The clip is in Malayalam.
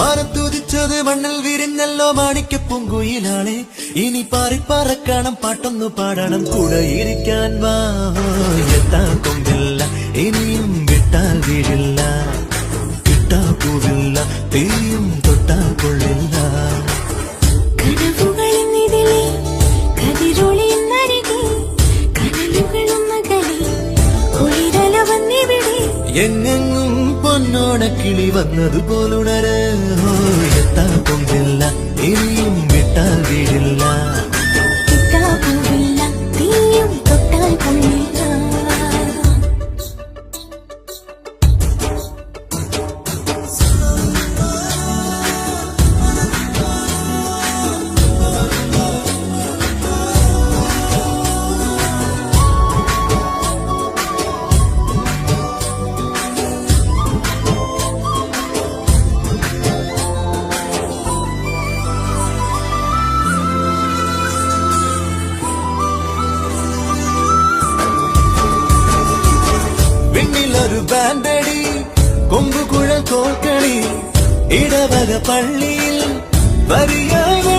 മാനത്തുതിച്ചത് മണ്ണിൽ വിരിഞ്ഞല്ലോ മാണിക്യപ്പൂങ്കുയിലാളെ. ഇനി പാറിപ്പറക്കണം, പാട്ടൊന്നു പാടണം, കൂടെ ഇരിക്കാൻ വാ. എത്താൻ കൊമ്പില്ല, ഇനിയും വിട്ടാൽ വീഴില്ല. കിട്ടാ പൂവില്ല, തീയും തൊട്ടാൽ കൊള്ളില്ല. എങ്ങെങ്ങും പൊന്നോണക്കിളി വന്നതുപോലുണര്. എത്താൻ കൊമ്പില്ല, ഇനിയും വിട്ടാൽ വീഴില്ല. പിന്നിലൊരു ബാൻഡടി, കൊമ്പുകുഴൽ കോൽക്കളി, ഇടവക പള്ളിയിൽ വരിയായി